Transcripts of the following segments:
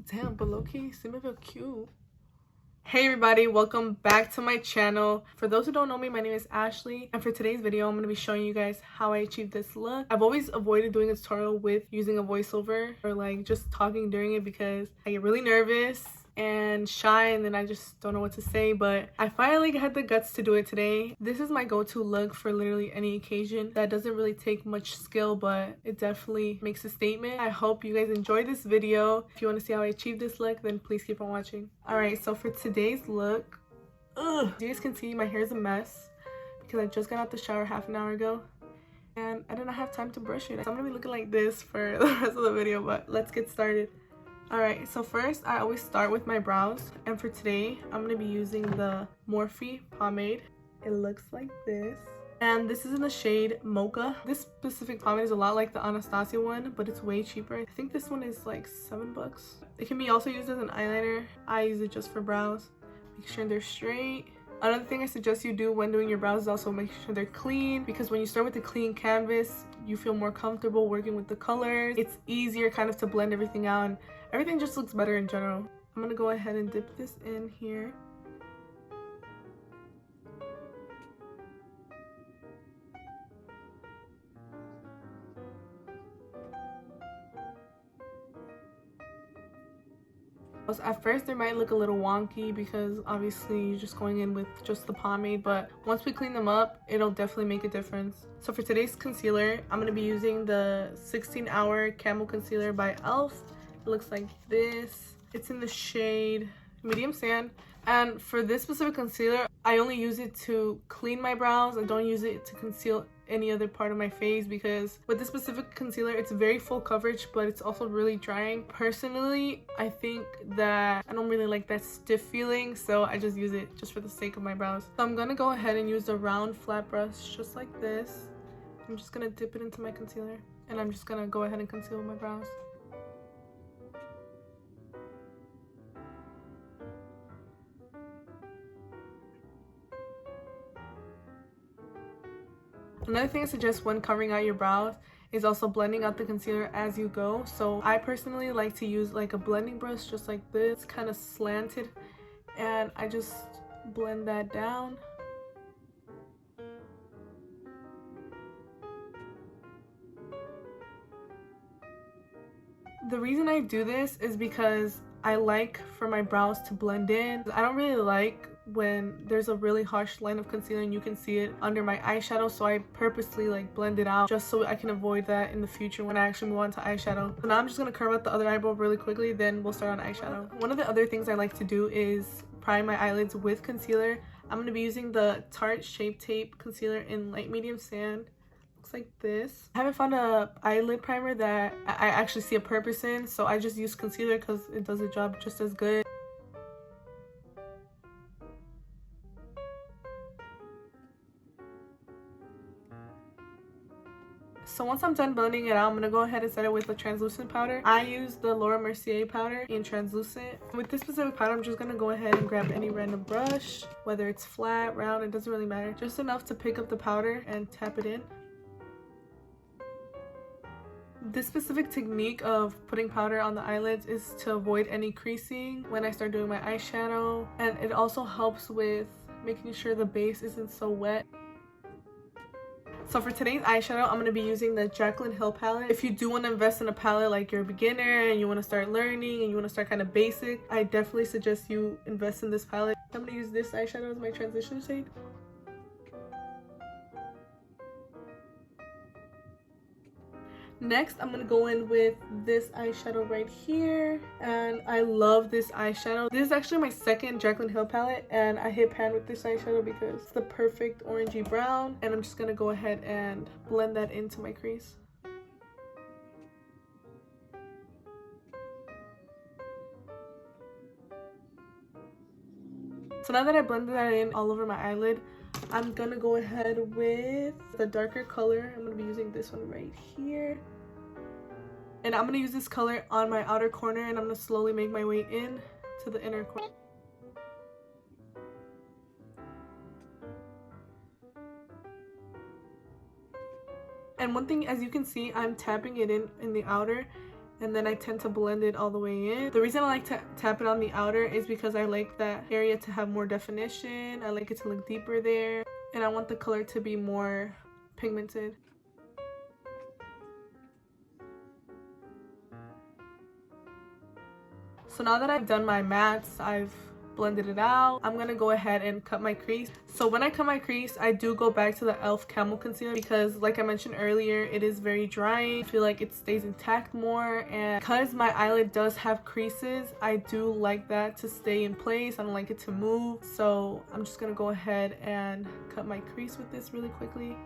Damn, but low-key, see me feel cute. Hey everybody, welcome back to my channel. For those who don't know me, my name is Ashley, and for today's video I'm going to be showing you guys how I achieved this look. I've always avoided doing a tutorial with using a voiceover or like just talking during it because I get really nervous and shy and then I just don't know what to say, but I finally had the guts to do it today. This is my go-to look for literally any occasion. That doesn't really take much skill, but it definitely makes a statement. I hope you guys enjoyed this video. If you want to see how I achieved this look, then please keep on watching. Alright, so for today's look, you guys can see my hair is a mess because I just got out the shower half an hour ago and I did not have time to brush it. So I'm gonna be looking like this for the rest of the video, but let's get started. Alright, so first I always start with my brows, and for today I'm going to be using the Morphe pomade. It looks like this, and this is in the shade Mocha. This specific pomade is a lot like the Anastasia one, but it's way cheaper. I think this one is like $7. It can be also used as an eyeliner. I use it just for brows. Make sure they're straight. Another thing I suggest you do when doing your brows is also make sure they're clean, because when you start with a clean canvas, you feel more comfortable working with the colors. It's easier kind of to blend everything out and everything just looks better in general. I'm gonna go ahead and dip this in here. At first, they might look a little wonky because obviously you're just going in with just the pomade, but once we clean them up, it'll definitely make a difference. So for today's concealer, I'm going to be using the 16-Hour Camo Concealer by E.l.f. It looks like this. It's in the shade Medium Sand. And for this specific concealer, I only use it to clean my brows. I don't use it to conceal any other part of my face, because with this specific concealer it's very full coverage, but it's also really drying. Personally, I think that I don't really like that stiff feeling, so I just use it just for the sake of my brows. So I'm gonna go ahead and use a round flat brush just like this. I'm just gonna dip it into my concealer and I'm just gonna go ahead and conceal my brows. Another thing I suggest when covering out your brows is also blending out the concealer as you go. So I personally like to use like a blending brush just like this, kind of slanted, and I just blend that down. The reason I do this is because I like for my brows to blend in. I don't really like when there's a really harsh line of concealer and you can see it under my eyeshadow, so I purposely like blend it out just so I can avoid that in the future when I actually move on to eyeshadow. So now I'm just going to curve out the other eyebrow really quickly, then we'll start on eyeshadow. One of the other things I like to do is prime my eyelids with concealer. I'm going to be using the Tarts Shape Tape Concealer in Light Medium Sand. Looks like this. I haven't found a eyelid primer that I actually see a purpose in, so I just use concealer because it does the job just as good. So once I'm done blending it out, I'm going to go ahead and set it with the translucent powder. I use the Mercier powder in translucent. With this specific powder, I'm just going to go ahead and grab any random brush, whether it's flat, round, it doesn't really matter. Just enough to pick up the powder and tap it in. This specific technique of putting powder on the eyelids is to avoid any creasing when I start doing my eyeshadow, and it also helps with making sure the base isn't so wet. So for today's eyeshadow, I'm going to be using the Jaclyn palette. If you do want to invest in a palette like you're a beginner and you want to start learning and you want to start kind of basic, I definitely suggest you invest in this palette. I'm going to use this eyeshadow as my transition shade. Next, I'm going to go in with this eyeshadow right here, and I love this eyeshadow. This is actually my second Jaclyn palette, and I hit pan with this eyeshadow because it's the perfect orangey brown, and I'm just going to go ahead and blend that into my crease. So now that I blended that in all over my eyelid, I'm gonna go ahead with the darker color. I'm gonna be using this one right here. And I'm gonna use this color on my outer corner, and I'm gonna slowly make my way in to the inner corner. And one thing, as you can see, I'm tapping it in the outer, and then I tend to blend it all the way in. The reason I like to tap it on the outer is because I like that area to have more definition. I like it to look deeper there, and I want the color to be more pigmented. So now that I've done my mattes, I've blended it out, I'm gonna go ahead and cut my crease. So when I cut my crease, I do go back to the e.l.f. Camo concealer because, like I mentioned earlier, it is very dry. I feel like it stays intact more, and because my eyelid does have creases, I do like that to stay in place. I don't like it to move, so I'm just gonna go ahead and cut my crease with this really quickly.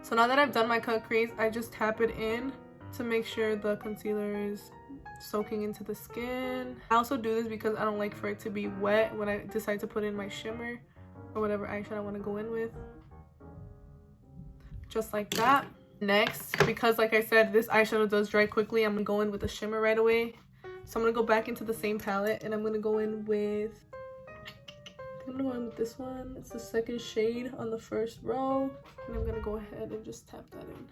So now that I've done my cut crease, I just tap it in to make sure the concealer is soaking into the skin. I also do this because I don't like for it to be wet when I decide to put in my shimmer or whatever eyeshadow I want to go in with. Just like that. Next, because like I said, this eyeshadow does dry quickly, I'm going to go in with a shimmer right away. So I'm going to go back into the same palette, and I'm going to go in with... I'm gonna go in with this one. It's the second shade on the first row, and I'm gonna go ahead and just tap that in.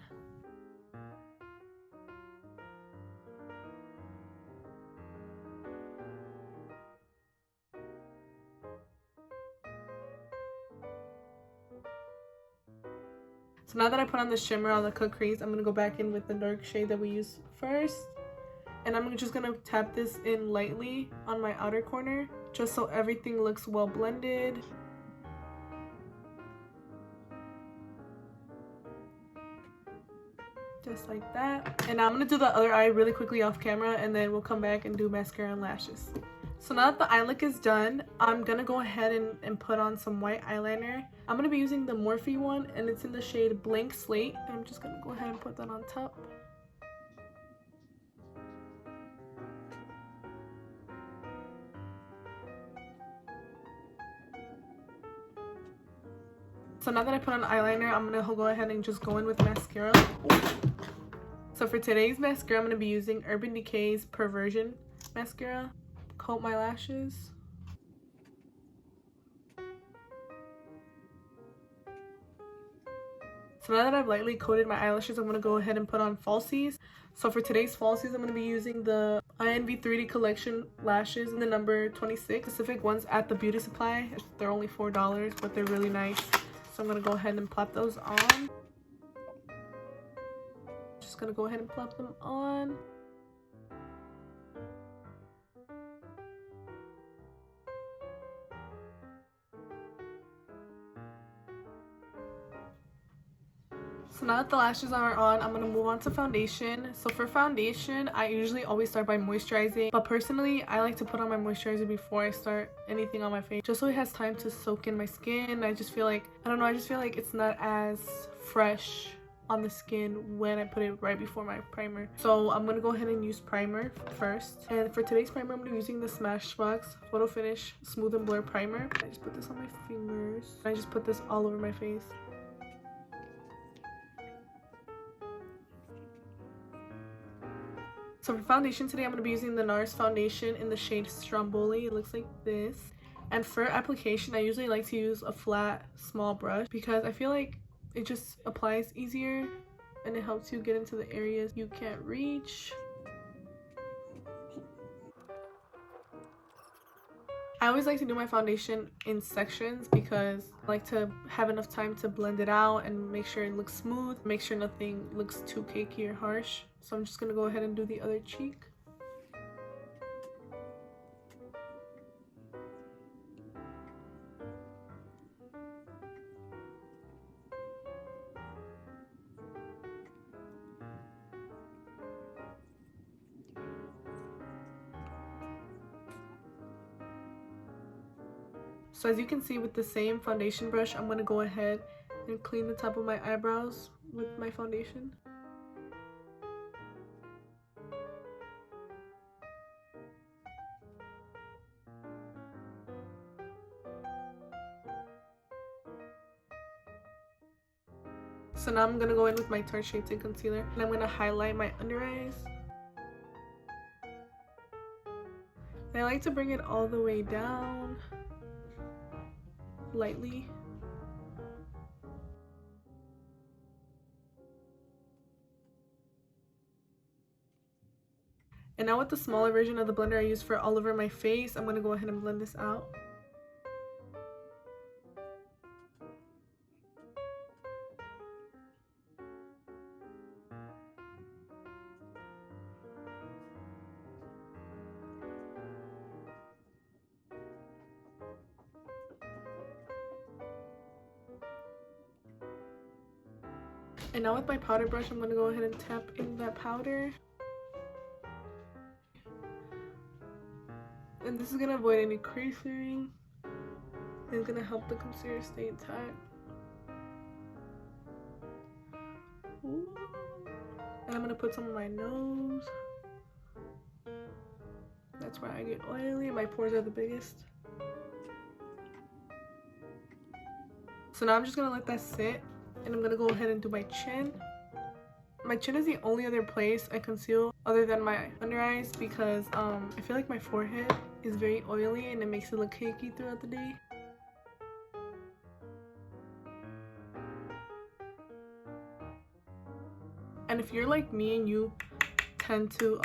So now that I put on the shimmer on the cut crease, I'm gonna go back in with the dark shade that we used first, and I'm just gonna tap this in lightly on my outer corner, just so everything looks well blended. Just like that. And now I'm gonna do the other eye really quickly off camera, and then we'll come back and do mascara and lashes. So now that the eye look is done, I'm gonna go ahead and put on some white eyeliner. I'm gonna be using the Morphe one, and it's in the shade Blank Slate. And I'm just gonna go ahead and put that on top. So now that I put on eyeliner, I'm gonna go ahead and just go in with mascara. So for today's mascara, I'm gonna be using Urban Decay's Perversion mascara. Coat my lashes. So now that I've lightly coated my eyelashes, I'm gonna go ahead and put on falsies. So for today's falsies, I'm gonna be using the INV 3D collection lashes in the number 26. Specific ones at the beauty supply. They're only $4, but they're really nice. So I'm gonna go ahead and plop those on. Just gonna go ahead and plop them on. So now that the lashes are on, I'm going to move on to foundation. So for foundation, I usually always start by moisturizing. But personally, I like to put on my moisturizer before I start anything on my face, just so it has time to soak in my skin. I just feel like, I don't know, I just feel like it's not as fresh on the skin when I put it right before my primer. So I'm going to go ahead and use primer first. And for today's primer, I'm going to be using the Smashbox Photo Finish Smooth and Blur Primer. I just put this on my fingers. I just put this all over my face. So for foundation today, I'm going to be using the NARS foundation in the shade Stromboli. It looks like this. And for application, I usually like to use a flat, small brush because I feel like it just applies easier and it helps you get into the areas you can't reach. I always like to do my foundation in sections because I like to have enough time to blend it out and make sure it looks smooth, make sure nothing looks too cakey or harsh. So I'm just going to go ahead and do the other cheek. So as you can see with the same foundation brush, I'm going to go ahead and clean the top of my eyebrows with my foundation. So now I'm gonna go in with my Tarts Shade Tint Concealer and I'm gonna highlight my under eyes. And I like to bring it all the way down, lightly. And now with the smaller version of the blender I use for all over my face, I'm gonna go ahead and blend this out. And now with my powder brush, I'm gonna go ahead and tap in that powder. And this is gonna avoid any creasing. It's gonna help the concealer stay intact. Ooh. And I'm gonna put some on my nose. That's where I get oily. My pores are the biggest. So now I'm just gonna let that sit. And I'm gonna go ahead and do my chin. My chin is the only other place I conceal other than my under eyes because I feel like my forehead is very oily and it makes it look cakey throughout the day. And if you're like me and you tend to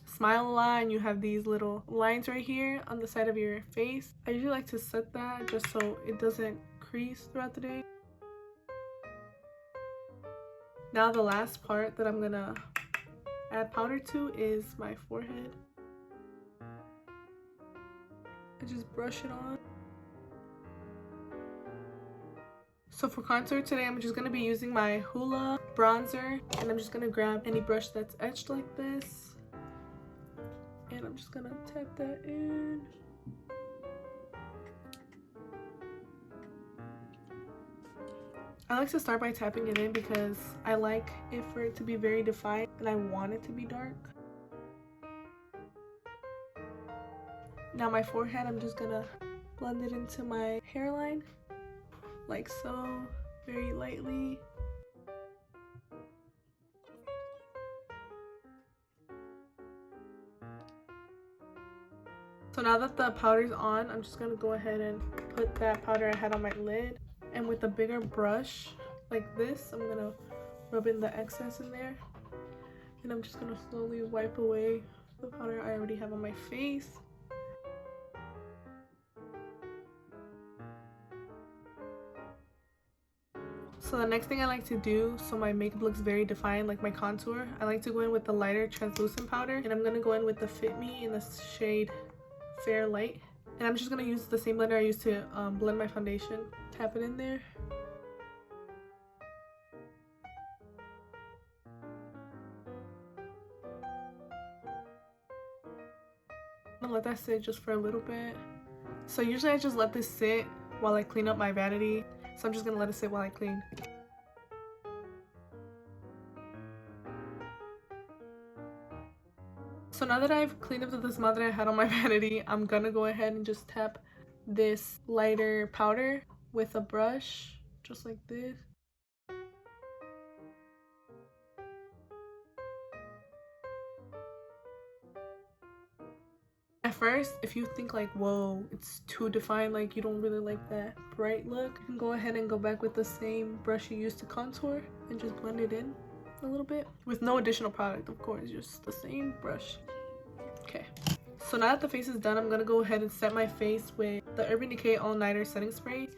smile a lot and you have these little lines right here on the side of your face, I usually like to set that just so it doesn't crease throughout the day. Now the last part that I'm gonna add powder to is my forehead. I just brush it on. So for contour today, I'm just gonna be using my HOOLA bronzer, and I'm just gonna grab any brush that's etched like this, and I'm just gonna tap that in. I like to start by tapping it in because I like it for it to be very defined and I want it to be dark. Now my forehead, I'm just gonna blend it into my hairline like so, very lightly. So now that the powder's on, I'm just gonna go ahead and put that powder I had on my lid. And with a bigger brush like this, I'm gonna rub in the excess in there. And I'm just gonna slowly wipe away the powder I already have on my face. So the next thing I like to do so my makeup looks very defined, like my contour, I like to go in with the lighter translucent powder. And I'm gonna go in with the Fit Me in the shade Fair Light. And I'm just gonna use the same blender I used to blend my foundation. Tap it in there. I'm gonna let that sit just for a little bit. So usually I just let this sit while I clean up my vanity. So I'm just gonna let it sit while I clean. So now that I've cleaned up the smudge that I had on my vanity, I'm gonna go ahead and just tap this lighter powder with a brush, just like this. At first, if you think like, whoa, it's too defined, like you don't really like that bright look, you can go ahead and go back with the same brush you used to contour and just blend it in a little bit with no additional product, of course, just the same brush. Okay, so now that the face is done, I'm gonna go ahead and set my face with the Urban Decay All Nighter setting spray,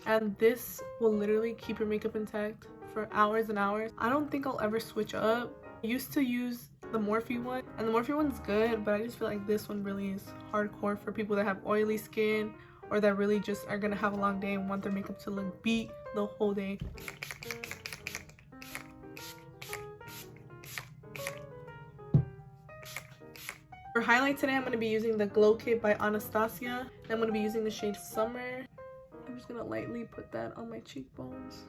and this will literally keep your makeup intact for hours and hours. I don't think I'll ever switch up. I used to use the Morphe one, and the Morphe one's good, but I just feel like this one really is hardcore for people that have oily skin or that really just are gonna have a long day and want their makeup to look beat the whole day. For highlight today, I'm going to be using the Glow Kit by Anastasia. And I'm going to be using the shade Summer. I'm just going to lightly put that on my cheekbones.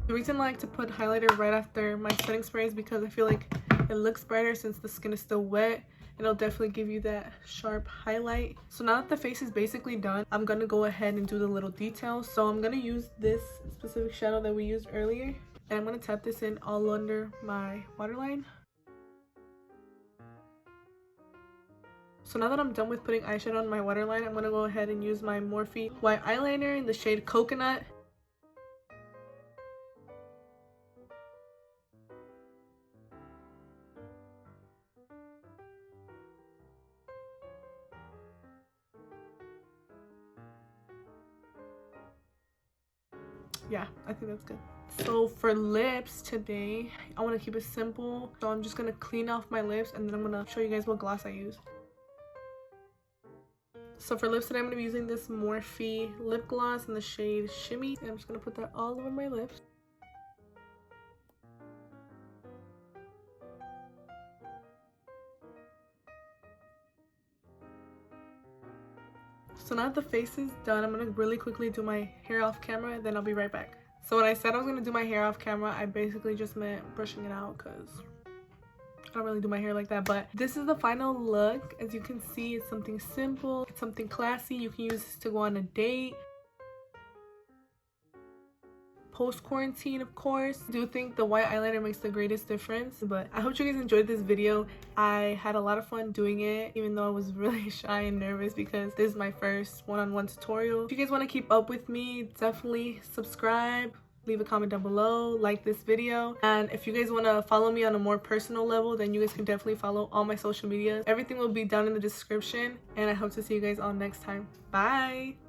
The reason I like to put highlighter right after my setting spray is because I feel like It looks brighter since the skin is still wet. It'll definitely give you that sharp highlight. So now that the face is basically done, I'm gonna go ahead and do the little details. So I'm gonna use this specific shadow that we used earlier, and I'm gonna tap this in all under my waterline. So now that I'm done with putting eyeshadow on my waterline, I'm gonna go ahead and use my Morphe white eyeliner in the shade Cocunut. Yeah, I think that's good. So for lips today, I want to keep it simple. So I'm just going to clean off my lips and then I'm going to show you guys what gloss I use. So for lips today, I'm going to be using this Morphe lip gloss in the shade Shimmy. And I'm just going to put that all over my lips. So now that the face is done, I'm going to really quickly do my hair off camera, then I'll be right back. So when I said I was going to do my hair off camera, I basically just meant brushing it out because I don't really do my hair like that. But this is the final look. As you can see, it's something simple, it's something classy. You can use this to go on a date. Post-quarantine, of course. I do think the white eyeliner makes the greatest difference. But I hope you guys enjoyed this video. I had a lot of fun doing it, even though I was really shy and nervous because this is my first one-on-one tutorial. If you guys want to keep up with me, definitely subscribe, leave a comment down below, like this video. And if you guys want to follow me on a more personal level, then you guys can definitely follow all my social media. Everything will be down in the description, and I hope to see you guys all next time. Bye!